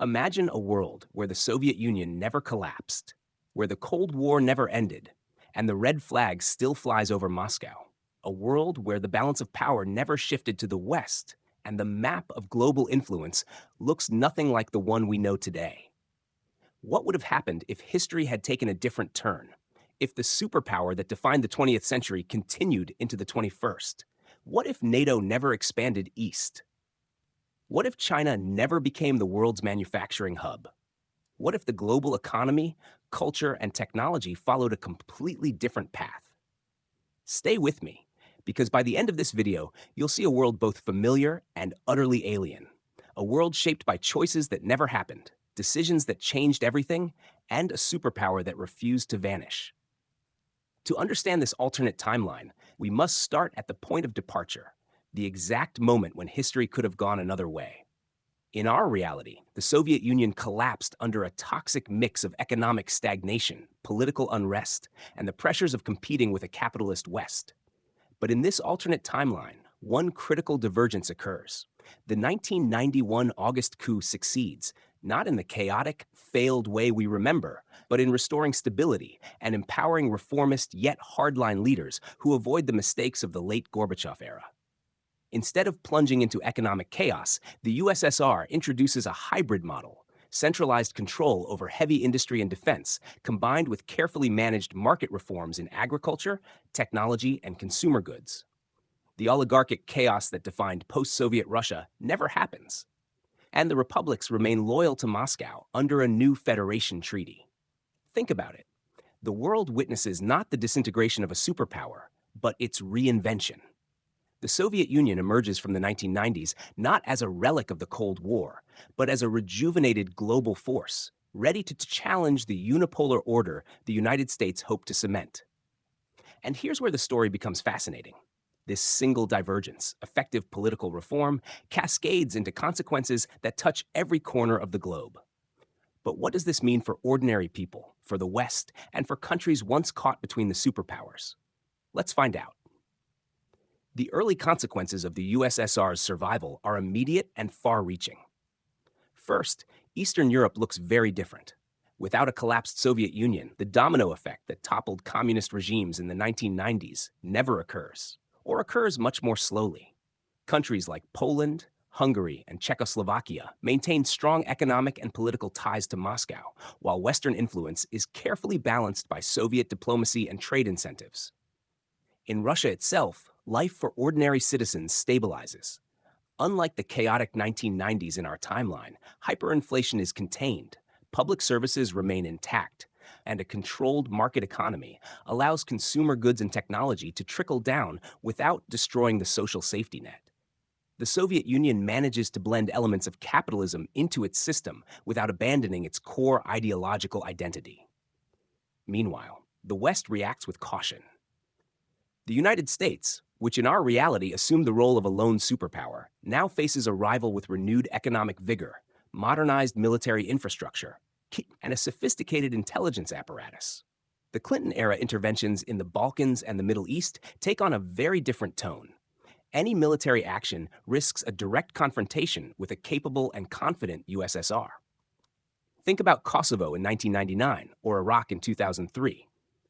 Imagine a world where the Soviet Union never collapsed, where the Cold War never ended, and the red flag still flies over Moscow. A world where the balance of power never shifted to the West, and the map of global influence looks nothing like the one we know today. What would have happened if history had taken a different turn? If the superpower that defined the 20th century continued into the 21st? What if NATO never expanded east? What if China never became the world's manufacturing hub? What if the global economy, culture, and technology followed a completely different path? Stay with me, because by the end of this video, you'll see a world both familiar and utterly alien. A world shaped by choices that never happened, decisions that changed everything, and a superpower that refused to vanish. To understand this alternate timeline, we must start at the point of departure, the exact moment when history could have gone another way. In our reality, the Soviet Union collapsed under a toxic mix of economic stagnation, political unrest, and the pressures of competing with a capitalist West. But in this alternate timeline, one critical divergence occurs. The 1991 August coup succeeds, not in the chaotic, failed way we remember, but in restoring stability and empowering reformist yet hardline leaders who avoid the mistakes of the late Gorbachev era. Instead of plunging into economic chaos, the USSR introduces a hybrid model, centralized control over heavy industry and defense, combined with carefully managed market reforms in agriculture, technology, and consumer goods. The oligarchic chaos that defined post-Soviet Russia never happens, and the republics remain loyal to Moscow under a new federation treaty. Think about it. The world witnesses not the disintegration of a superpower, but its reinvention. The Soviet Union emerges from the 1990s not as a relic of the Cold War, but as a rejuvenated global force, ready to challenge the unipolar order the United States hoped to cement. And here's where the story becomes fascinating. This single divergence, effective political reform, cascades into consequences that touch every corner of the globe. But what does this mean for ordinary people, for the West, and for countries once caught between the superpowers? Let's find out. The early consequences of the USSR's survival are immediate and far-reaching. First, Eastern Europe looks very different. Without a collapsed Soviet Union, the domino effect that toppled communist regimes in the 1990s never occurs, or occurs much more slowly. Countries like Poland, Hungary, and Czechoslovakia maintain strong economic and political ties to Moscow, while Western influence is carefully balanced by Soviet diplomacy and trade incentives. In Russia itself, life for ordinary citizens stabilizes. Unlike the chaotic 1990s in our timeline, hyperinflation is contained, public services remain intact, and a controlled market economy allows consumer goods and technology to trickle down without destroying the social safety net. The Soviet Union manages to blend elements of capitalism into its system without abandoning its core ideological identity. Meanwhile, the West reacts with caution. The United States, which in our reality assumed the role of a lone superpower, now faces a rival with renewed economic vigor, modernized military infrastructure, and a sophisticated intelligence apparatus. The Clinton-era interventions in the Balkans and the Middle East take on a very different tone. Any military action risks a direct confrontation with a capable and confident USSR. Think about Kosovo in 1999 or Iraq in 2003.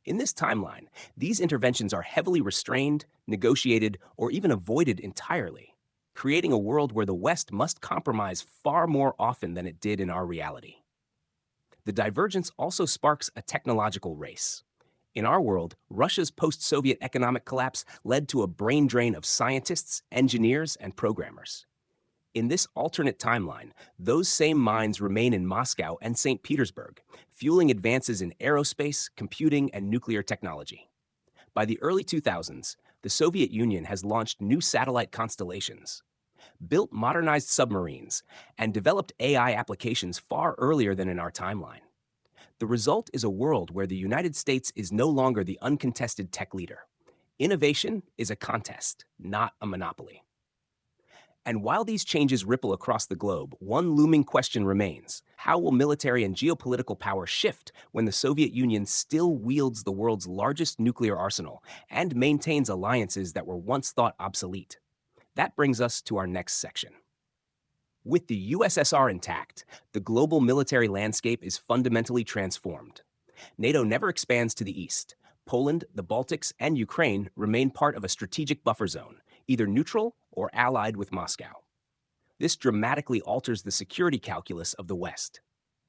In this timeline, these interventions are heavily restrained, negotiated, or even avoided entirely, creating a world where the West must compromise far more often than it did in our reality. The divergence also sparks a technological race. In our world, Russia's post-Soviet economic collapse led to a brain drain of scientists, engineers, and programmers. In this alternate timeline, those same minds remain in Moscow and St. Petersburg, fueling advances in aerospace, computing, and nuclear technology. By the early 2000s, the Soviet Union has launched new satellite constellations, built modernized submarines, and developed AI applications far earlier than in our timeline. The result is a world where the United States is no longer the uncontested tech leader. Innovation is a contest, not a monopoly. And while these changes ripple across the globe, one looming question remains. How will military and geopolitical power shift when the Soviet Union still wields the world's largest nuclear arsenal and maintains alliances that were once thought obsolete? That brings us to our next section. With the USSR intact, the global military landscape is fundamentally transformed. NATO never expands to the east. Poland, the Baltics, and Ukraine remain part of a strategic buffer zone, either neutral or allied with Moscow. This dramatically alters the security calculus of the West.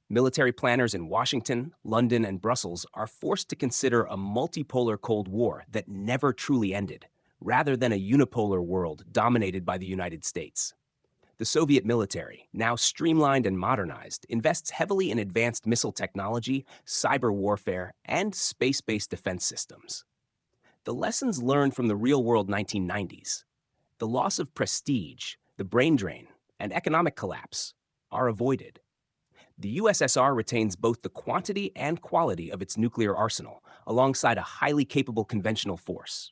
Military planners in Washington, London, and Brussels are forced to consider a multipolar Cold War that never truly ended, rather than a unipolar world dominated by the United States. The Soviet military, now streamlined and modernized, invests heavily in advanced missile technology, cyber warfare, and space-based defense systems. The lessons learned from the real-world 1990s, the loss of prestige, the brain drain, and economic collapse, are avoided. The USSR retains both the quantity and quality of its nuclear arsenal, alongside a highly capable conventional force.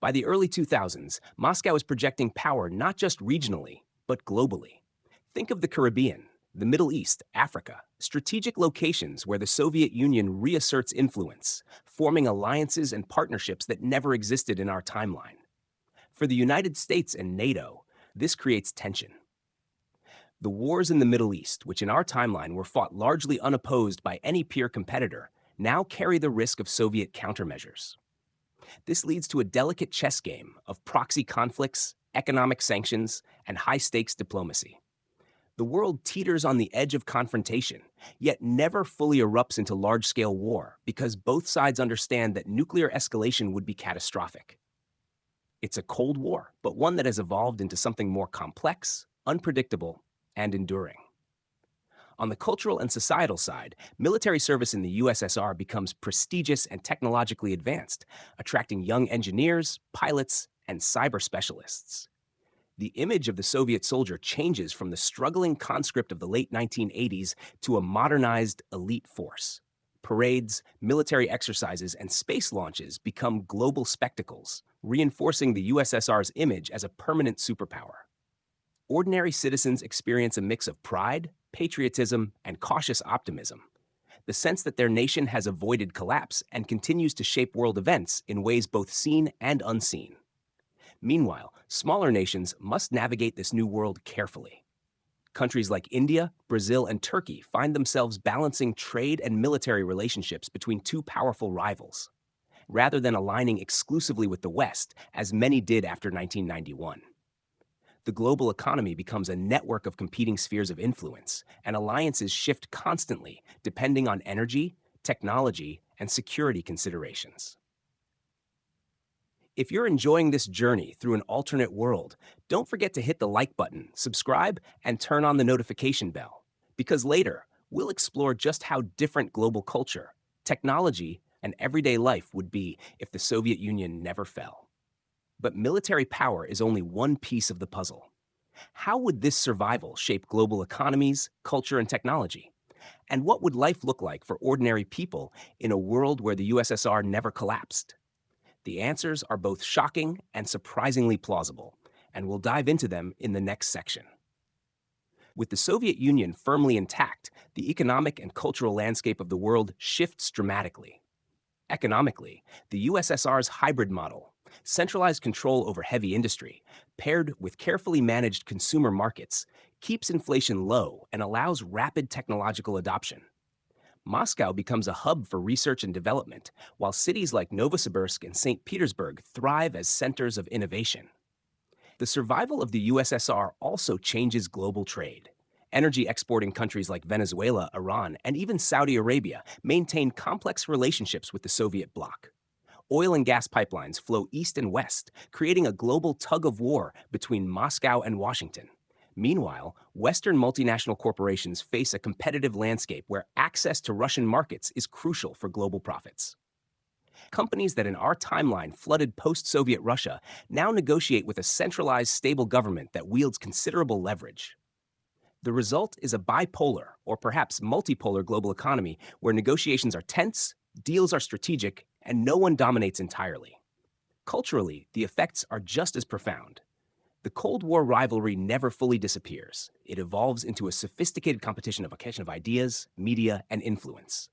By the early 2000s, Moscow is projecting power not just regionally, but globally. Think of the Caribbean, the Middle East, Africa, strategic locations where the Soviet Union reasserts influence, forming alliances and partnerships that never existed in our timeline. For the United States and NATO, this creates tension. The wars in the Middle East, which in our timeline were fought largely unopposed by any peer competitor, now carry the risk of Soviet countermeasures. This leads to a delicate chess game of proxy conflicts, economic sanctions, and high-stakes diplomacy. The world teeters on the edge of confrontation, yet never fully erupts into large-scale war because both sides understand that nuclear escalation would be catastrophic. It's a Cold War, but one that has evolved into something more complex, unpredictable, and enduring. On the cultural and societal side, military service in the USSR becomes prestigious and technologically advanced, attracting young engineers, pilots, and cyber specialists. The image of the Soviet soldier changes from the struggling conscript of the late 1980s to a modernized elite force. Parades, military exercises, and space launches become global spectacles, reinforcing the USSR's image as a permanent superpower. Ordinary citizens experience a mix of pride, patriotism, and cautious optimism. The sense that their nation has avoided collapse and continues to shape world events in ways both seen and unseen. Meanwhile, smaller nations must navigate this new world carefully. Countries like India, Brazil, and Turkey find themselves balancing trade and military relationships between two powerful rivals, rather than aligning exclusively with the West, as many did after 1991. The global economy becomes a network of competing spheres of influence, and alliances shift constantly depending on energy, technology, and security considerations. If you're enjoying this journey through an alternate world, don't forget to hit the like button, subscribe, and turn on the notification bell, because later, we'll explore just how different global culture, technology, and everyday life would be if the Soviet Union never fell. But military power is only one piece of the puzzle. How would this survival shape global economies, culture, and technology? And what would life look like for ordinary people in a world where the USSR never collapsed? The answers are both shocking and surprisingly plausible, and we'll dive into them in the next section. With the Soviet Union firmly intact, the economic and cultural landscape of the world shifts dramatically. Economically, the USSR's hybrid model, centralized control over heavy industry, paired with carefully managed consumer markets, keeps inflation low and allows rapid technological adoption. Moscow becomes a hub for research and development, while cities like Novosibirsk and St. Petersburg thrive as centers of innovation. The survival of the USSR also changes global trade. Energy exporting countries like Venezuela, Iran, and even Saudi Arabia maintain complex relationships with the Soviet bloc. Oil and gas pipelines flow east and west, creating a global tug-of-war between Moscow and Washington. Meanwhile, Western multinational corporations face a competitive landscape where access to Russian markets is crucial for global profits. Companies that in our timeline flooded post-Soviet Russia now negotiate with a centralized, stable government that wields considerable leverage. The result is a bipolar, or perhaps multipolar global economy where negotiations are tense, deals are strategic, and no one dominates entirely. Culturally, the effects are just as profound. The Cold War rivalry never fully disappears. It evolves into a sophisticated competition of ideas, media, and influence.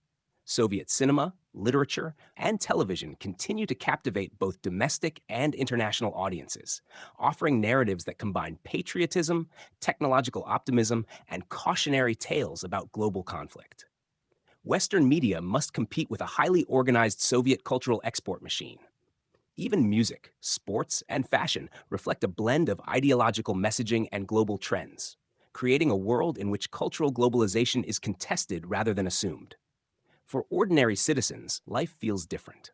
Soviet cinema, literature, and television continue to captivate both domestic and international audiences, offering narratives that combine patriotism, technological optimism, and cautionary tales about global conflict. Western media must compete with a highly organized Soviet cultural export machine. Even music, sports, and fashion reflect a blend of ideological messaging and global trends, creating a world in which cultural globalization is contested rather than assumed. For ordinary citizens, life feels different.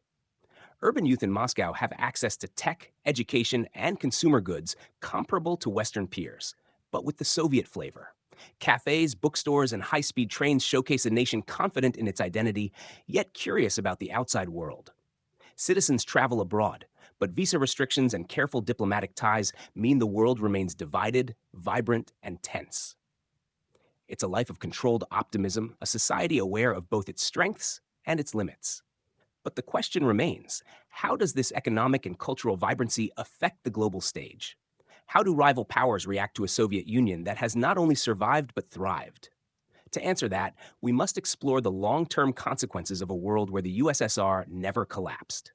Urban youth in Moscow have access to tech, education, and consumer goods comparable to Western peers, but with the Soviet flavor. Cafes, bookstores, and high speed trains showcase a nation confident in its identity, yet curious about the outside world. Citizens travel abroad, but visa restrictions and careful diplomatic ties mean the world remains divided, vibrant, and tense. It's a life of controlled optimism, a society aware of both its strengths and its limits. But the question remains, how does this economic and cultural vibrancy affect the global stage? How do rival powers react to a Soviet Union that has not only survived but thrived? To answer that, we must explore the long-term consequences of a world where the USSR never collapsed.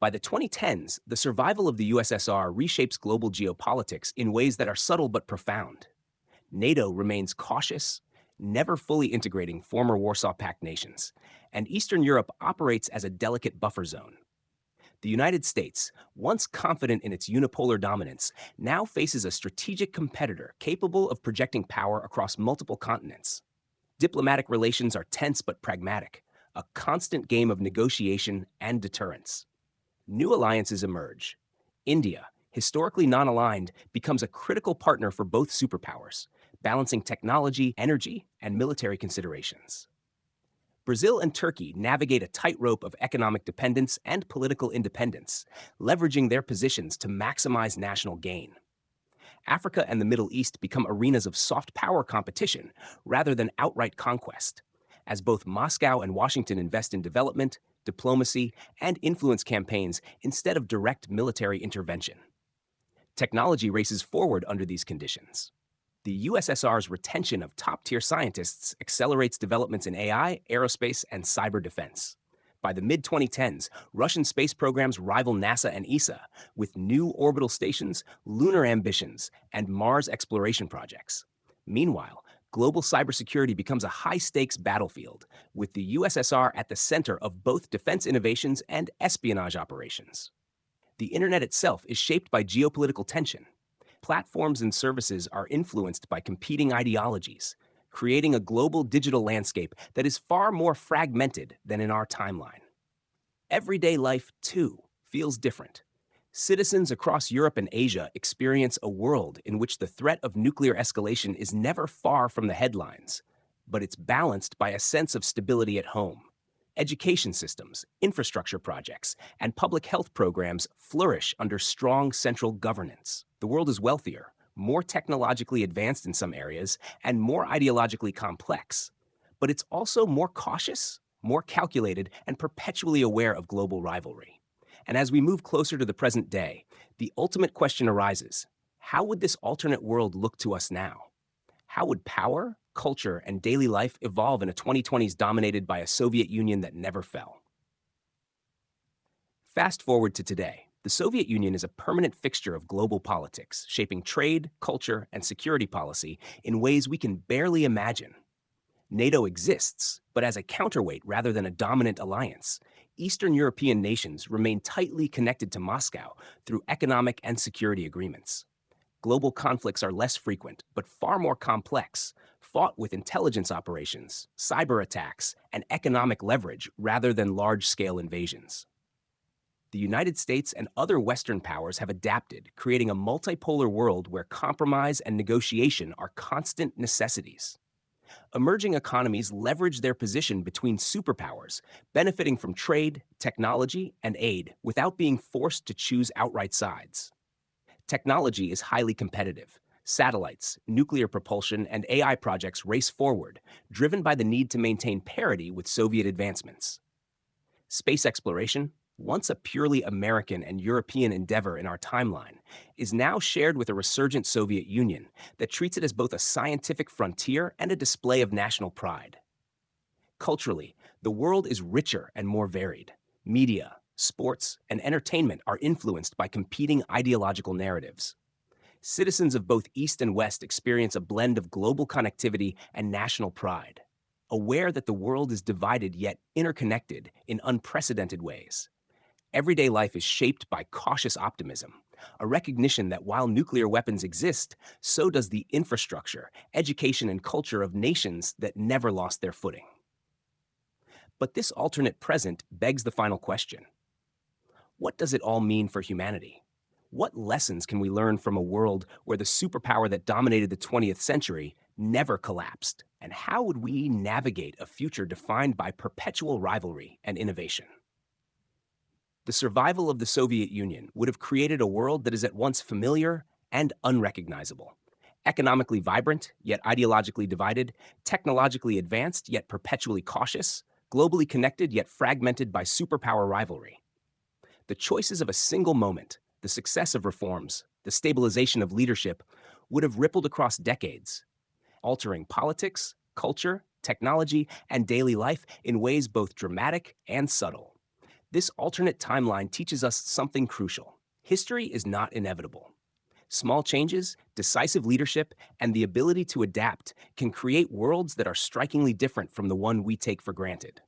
By the 2010s, the survival of the USSR reshapes global geopolitics in ways that are subtle but profound. NATO remains cautious, never fully integrating former Warsaw Pact nations, and Eastern Europe operates as a delicate buffer zone. The United States, once confident in its unipolar dominance, now faces a strategic competitor capable of projecting power across multiple continents. Diplomatic relations are tense but pragmatic, a constant game of negotiation and deterrence. New alliances emerge. India, historically non-aligned, becomes a critical partner for both superpowers, balancing technology, energy, and military considerations. Brazil and Turkey navigate a tightrope of economic dependence and political independence, leveraging their positions to maximize national gain. Africa and the Middle East become arenas of soft power competition rather than outright conquest, as both Moscow and Washington invest in development, diplomacy, and influence campaigns instead of direct military intervention. Technology races forward under these conditions. The USSR's retention of top-tier scientists accelerates developments in AI, aerospace, and cyber defense. By the mid-2010s, Russian space programs rival NASA and ESA, with new orbital stations, lunar ambitions, and Mars exploration projects. Meanwhile, global cybersecurity becomes a high-stakes battlefield, with the USSR at the center of both defense innovations and espionage operations. The internet itself is shaped by geopolitical tension. Platforms and services are influenced by competing ideologies, creating a global digital landscape that is far more fragmented than in our timeline. Everyday life, too, feels different. Citizens across Europe and Asia experience a world in which the threat of nuclear escalation is never far from the headlines, but it's balanced by a sense of stability at home. Education systems, infrastructure projects, and public health programs flourish under strong central governance. The world is wealthier, more technologically advanced in some areas, and more ideologically complex. But it's also more cautious, more calculated, and perpetually aware of global rivalry. And as we move closer to the present day, the ultimate question arises: how would this alternate world look to us now? How would power, culture, and daily life evolve in a 2020s dominated by a Soviet Union that never fell? Fast forward to today. The Soviet Union is a permanent fixture of global politics, shaping trade, culture, and security policy in ways we can barely imagine. NATO exists, but as a counterweight rather than a dominant alliance. Eastern European nations remain tightly connected to Moscow through economic and security agreements. Global conflicts are less frequent, but far more complex, fought with intelligence operations, cyber attacks, and economic leverage rather than large-scale invasions. The United States and other Western powers have adapted, creating a multipolar world where compromise and negotiation are constant necessities. Emerging economies leverage their position between superpowers, benefiting from trade, technology, and aid without being forced to choose outright sides. Technology is highly competitive. Satellites, nuclear propulsion, and AI projects race forward, driven by the need to maintain parity with Soviet advancements. Space exploration, once a purely American and European endeavor in our timeline, is now shared with a resurgent Soviet Union that treats it as both a scientific frontier and a display of national pride. Culturally, the world is richer and more varied. Media, sports, and entertainment are influenced by competing ideological narratives. Citizens of both East and West experience a blend of global connectivity and national pride, aware that the world is divided yet interconnected in unprecedented ways. Everyday life is shaped by cautious optimism, a recognition that while nuclear weapons exist, so does the infrastructure, education, and culture of nations that never lost their footing. But this alternate present begs the final question: what does it all mean for humanity? What lessons can we learn from a world where the superpower that dominated the 20th century never collapsed? And how would we navigate a future defined by perpetual rivalry and innovation? The survival of the Soviet Union would have created a world that is at once familiar and unrecognizable. Economically vibrant, yet ideologically divided, technologically advanced, yet perpetually cautious, globally connected, yet fragmented by superpower rivalry. The choices of a single moment, the success of reforms, the stabilization of leadership, would have rippled across decades, altering politics, culture, technology, and daily life in ways both dramatic and subtle. This alternate timeline teaches us something crucial. History is not inevitable. Small changes, decisive leadership, and the ability to adapt can create worlds that are strikingly different from the one we take for granted.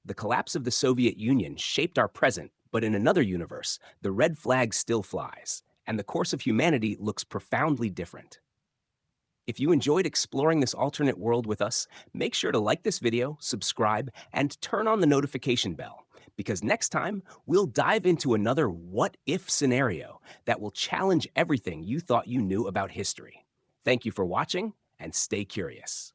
The collapse of the Soviet Union shaped our present, but in another universe, the red flag still flies, and the course of humanity looks profoundly different. If you enjoyed exploring this alternate world with us, make sure to like this video, subscribe, and turn on the notification bell, because next time we'll dive into another what-if scenario that will challenge everything you thought you knew about history. Thank you for watching, and stay curious.